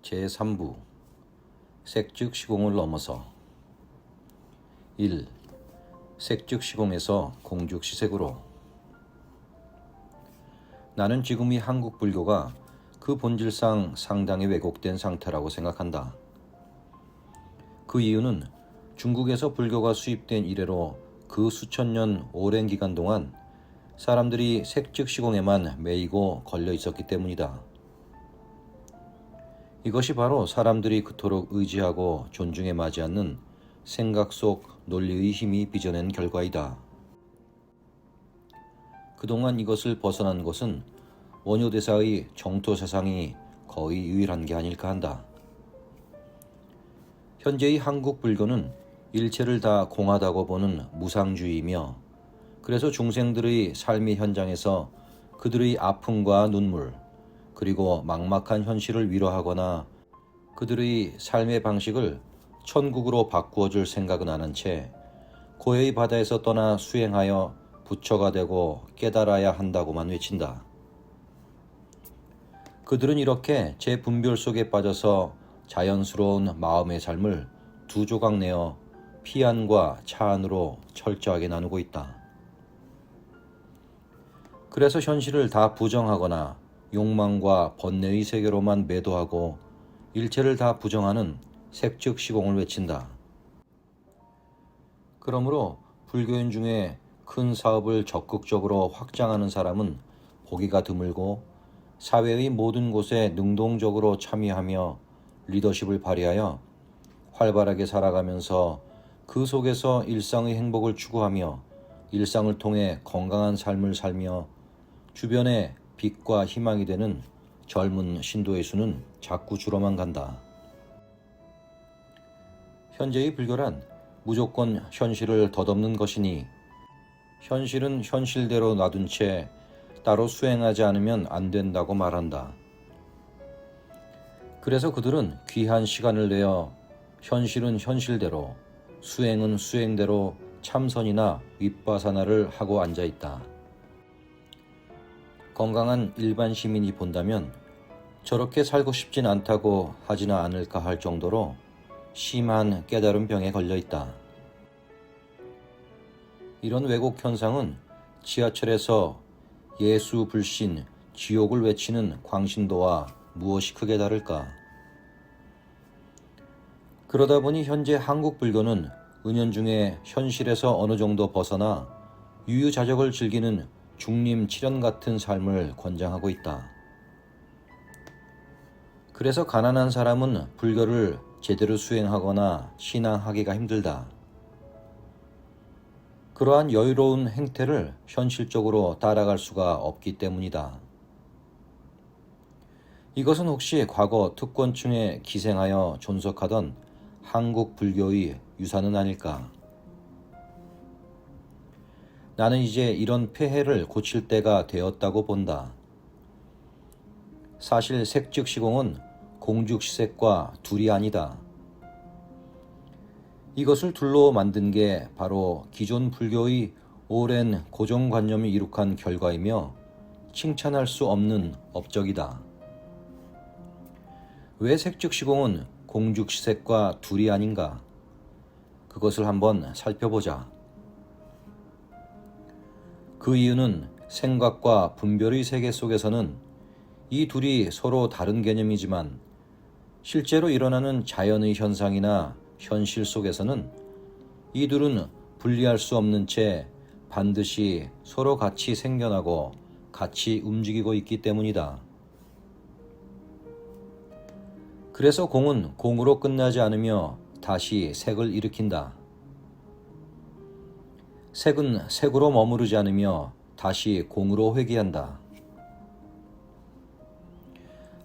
제3부 색즉시공을 넘어서 1. 색즉시공에서 공즉시색으로. 나는 지금 이 한국 불교가 그 본질상 상당히 왜곡된 상태라고 생각한다. 그 이유는 중국에서 불교가 수입된 이래로 그 수천 년 오랜 기간 동안 사람들이 색즉시공에만 매이고 걸려 있었기 때문이다. 이것이 바로 사람들이 그토록 의지하고 존중에 마지 않는 생각 속 논리의 힘이 빚어낸 결과이다. 그동안 이것을 벗어난 것은 원효대사의 정토 사상이 거의 유일한 게 아닐까 한다. 현재의 한국 불교는 일체를 다 공하다고 보는 무상주의이며, 그래서 중생들의 삶의 현장에서 그들의 아픔과 눈물, 그리고 막막한 현실을 위로하거나 그들의 삶의 방식을 천국으로 바꾸어 줄 생각은 안 한 채 고해의 바다에서 떠나 수행하여 부처가 되고 깨달아야 한다고만 외친다. 그들은 이렇게 제 분별 속에 빠져서 자연스러운 마음의 삶을 두 조각 내어 피안과 차안으로 철저하게 나누고 있다. 그래서 현실을 다 부정하거나 욕망과 번뇌의 세계로만 매도하고 일체를 다 부정하는 색즉시공을 외친다. 그러므로 불교인 중에 큰 사업을 적극적으로 확장하는 사람은 보기가 드물고, 사회의 모든 곳에 능동적으로 참여하며 리더십을 발휘하여 활발하게 살아가면서 그 속에서 일상의 행복을 추구하며 일상을 통해 건강한 삶을 살며 주변에 빛과 희망이 되는 젊은 신도의 수는 자꾸 줄어만 간다. 현재의 불교란 무조건 현실을 덧없는 것이니 현실은 현실대로 놔둔 채 따로 수행하지 않으면 안 된다고 말한다. 그래서 그들은 귀한 시간을 내어 현실은 현실대로, 수행은 수행대로 참선이나 윗바사나를 하고 앉아있다. 건강한 일반 시민이 본다면 저렇게 살고 싶진 않다고 하지는 않을까 할 정도로 심한 깨달음 병에 걸려 있다. 이런 왜곡 현상은 지하철에서 예수 불신, 지옥을 외치는 광신도와 무엇이 크게 다를까? 그러다 보니 현재 한국 불교는 은연중에 현실에서 어느 정도 벗어나 유유자적을 즐기는 중림칠연 같은 삶을 권장하고 있다. 그래서 가난한 사람은 불교를 제대로 수행하거나 신앙하기가 힘들다. 그러한 여유로운 행태를 현실적으로 따라갈 수가 없기 때문이다. 이것은 혹시 과거 특권층에 기생하여 존속하던 한국 불교의 유산은 아닐까? 나는 이제 이런 폐해를 고칠 때가 되었다고 본다. 사실 색즉시공은 공즉시색과 둘이 아니다. 이것을 둘로 만든 게 바로 기존 불교의 오랜 고정관념이 이룩한 결과이며 칭찬할 수 없는 업적이다. 왜 색즉시공은 공즉시색과 둘이 아닌가? 그것을 한번 살펴보자. 그 이유는 생각과 분별의 세계 속에서는 이 둘이 서로 다른 개념이지만 실제로 일어나는 자연의 현상이나 현실 속에서는 이 둘은 분리할 수 없는 채 반드시 서로 같이 생겨나고 같이 움직이고 있기 때문이다. 그래서 공은 공으로 끝나지 않으며 다시 색을 일으킨다. 색은 색으로 머무르지 않으며 다시 공으로 회귀한다.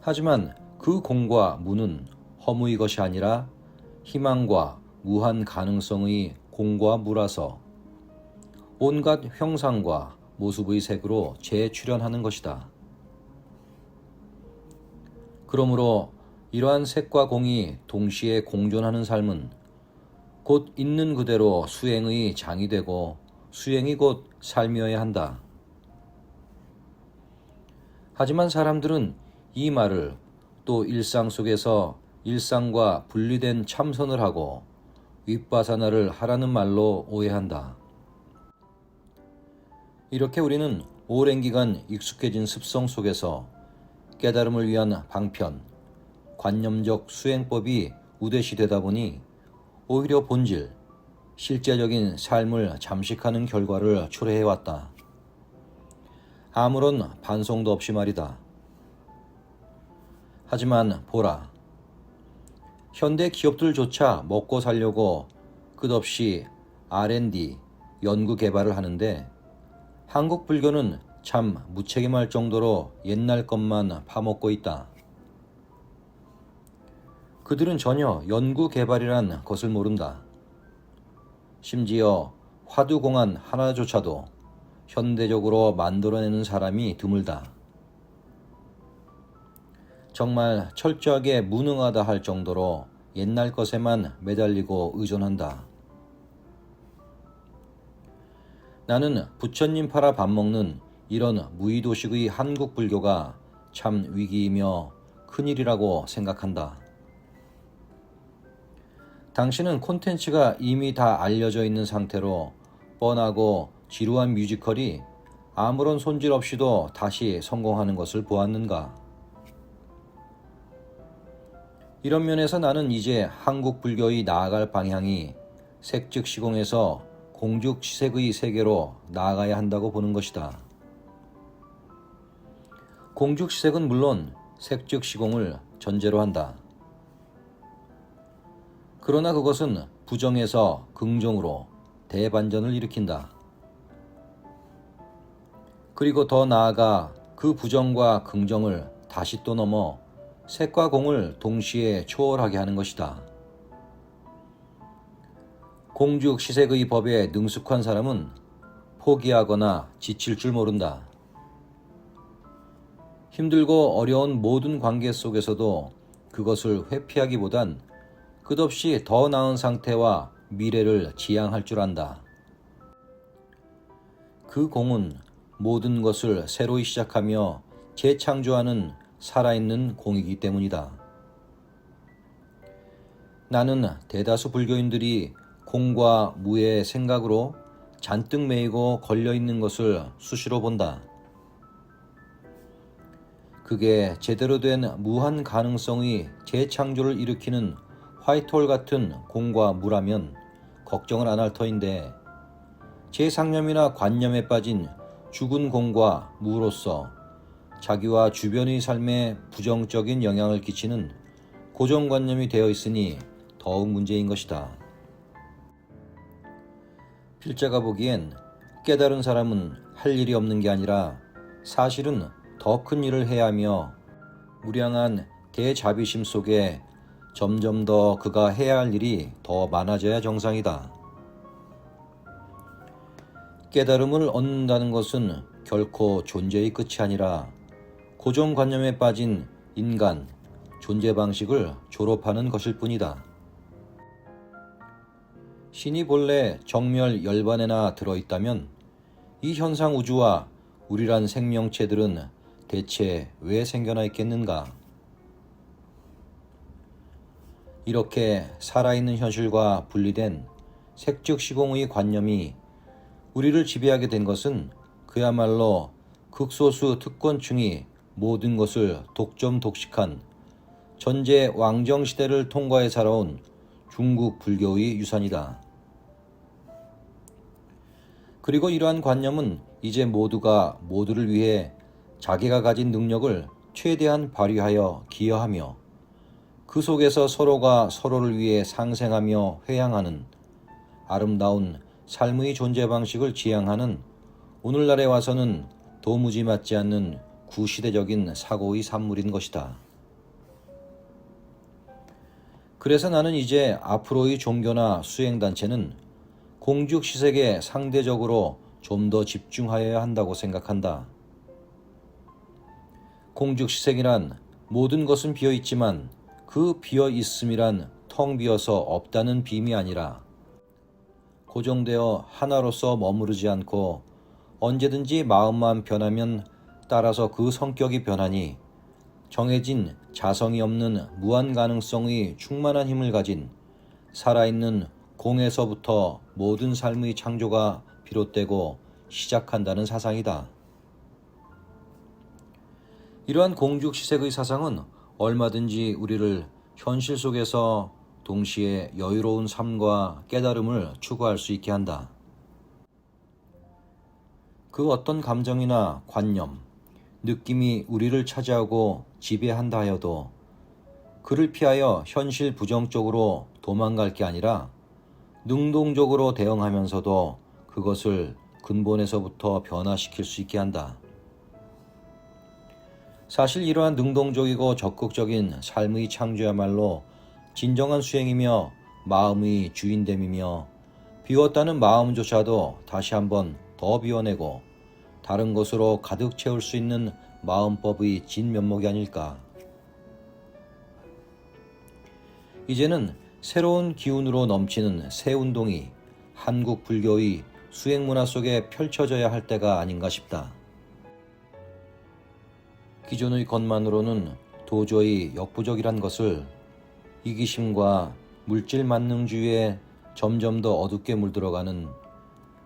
하지만 그 공과 무는 허무의 것이 아니라 희망과 무한 가능성의 공과 무라서 온갖 형상과 모습의 색으로 재출현하는 것이다. 그러므로 이러한 색과 공이 동시에 공존하는 삶은 곧 있는 그대로 수행의 장이 되고 수행이 곧 삶이어야 한다. 하지만 사람들은 이 말을 또 일상 속에서 일상과 분리된 참선을 하고 윗바사나를 하라는 말로 오해한다. 이렇게 우리는 오랜 기간 익숙해진 습성 속에서 깨달음을 위한 방편, 관념적 수행법이 우대시되다 보니 오히려 본질, 실제적인 삶을 잠식하는 결과를 초래해왔다. 아무런 반성도 없이 말이다. 하지만 보라. 현대 기업들조차 먹고 살려고 끝없이 R&D, 연구 개발을 하는데 한국 불교는 참 무책임할 정도로 옛날 것만 파먹고 있다. 그들은 전혀 연구 개발이란 것을 모른다. 심지어 화두공안 하나조차도 현대적으로 만들어내는 사람이 드물다. 정말 철저하게 무능하다 할 정도로 옛날 것에만 매달리고 의존한다. 나는 부처님 팔아 밥 먹는 이런 무의도식의 한국 불교가 참 위기이며 큰일이라고 생각한다. 당신은 콘텐츠가 이미 다 알려져 있는 상태로 뻔하고 지루한 뮤지컬이 아무런 손질 없이도 다시 성공하는 것을 보았는가? 이런 면에서 나는 이제 한국 불교의 나아갈 방향이 색즉시공에서 공즉시색의 세계로 나아가야 한다고 보는 것이다. 공즉시색은 물론 색즉시공을 전제로 한다. 그러나 그것은 부정에서 긍정으로 대반전을 일으킨다. 그리고 더 나아가 그 부정과 긍정을 다시 또 넘어 색과 공을 동시에 초월하게 하는 것이다. 공즉시색의 법에 능숙한 사람은 포기하거나 지칠 줄 모른다. 힘들고 어려운 모든 관계 속에서도 그것을 회피하기보단 끝없이 더 나은 상태와 미래를 지향할 줄 안다. 그 공은 모든 것을 새로이 시작하며 재창조하는 살아있는 공이기 때문이다. 나는 대다수 불교인들이 공과 무의 생각으로 잔뜩 매이고 걸려있는 것을 수시로 본다. 그게 제대로 된 무한 가능성의 재창조를 일으키는 화이트홀 같은 공과 무라면 걱정을 안 할 터인데 재상념이나 관념에 빠진 죽은 공과 무로서 자기와 주변의 삶에 부정적인 영향을 끼치는 고정관념이 되어 있으니 더욱 문제인 것이다. 필자가 보기엔 깨달은 사람은 할 일이 없는 게 아니라 사실은 더 큰 일을 해야 하며 무량한 대자비심 속에 점점 더 그가 해야 할 일이 더 많아져야 정상이다. 깨달음을 얻는다는 것은 결코 존재의 끝이 아니라 고정관념에 빠진 인간, 존재 방식을 졸업하는 것일 뿐이다. 신이 본래 정멸 열반에나 들어있다면 이 현상 우주와 우리란 생명체들은 대체 왜 생겨나 있겠는가? 이렇게 살아있는 현실과 분리된 색즉시공의 관념이 우리를 지배하게 된 것은 그야말로 극소수 특권층이 모든 것을 독점독식한 전제 왕정 시대를 통과해 살아온 중국 불교의 유산이다. 그리고 이러한 관념은 이제 모두가 모두를 위해 자기가 가진 능력을 최대한 발휘하여 기여하며 그 속에서 서로가 서로를 위해 상생하며 회양하는 아름다운 삶의 존재 방식을 지향하는 오늘날에 와서는 도무지 맞지 않는 구시대적인 사고의 산물인 것이다. 그래서 나는 이제 앞으로의 종교나 수행단체는 공즉시색에 상대적으로 좀 더 집중하여야 한다고 생각한다. 공즉시색이란 모든 것은 비어있지만 그 비어있음이란 텅 비어서 없다는 빔이 아니라 고정되어 하나로서 머무르지 않고 언제든지 마음만 변하면 따라서 그 성격이 변하니 정해진 자성이 없는 무한 가능성의 충만한 힘을 가진 살아있는 공에서부터 모든 삶의 창조가 비롯되고 시작한다는 사상이다. 이러한 공죽시색의 사상은 얼마든지 우리를 현실 속에서 동시에 여유로운 삶과 깨달음을 추구할 수 있게 한다. 그 어떤 감정이나 관념, 느낌이 우리를 차지하고 지배한다 하여도 그를 피하여 현실 부정적으로 도망갈 게 아니라 능동적으로 대응하면서도 그것을 근본에서부터 변화시킬 수 있게 한다. 사실 이러한 능동적이고 적극적인 삶의 창조야말로 진정한 수행이며 마음의 주인됨이며 비웠다는 마음조차도 다시 한번 더 비워내고 다른 것으로 가득 채울 수 있는 마음법의 진면목이 아닐까. 이제는 새로운 기운으로 넘치는 새 운동이 한국 불교의 수행문화 속에 펼쳐져야 할 때가 아닌가 싶다. 기존의 것만으로는 도저히 역부족이란 것을 이기심과 물질 만능주의에 점점 더 어둡게 물들어가는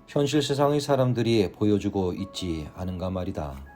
현실 세상의 사람들이 보여주고 있지 않은가 말이다.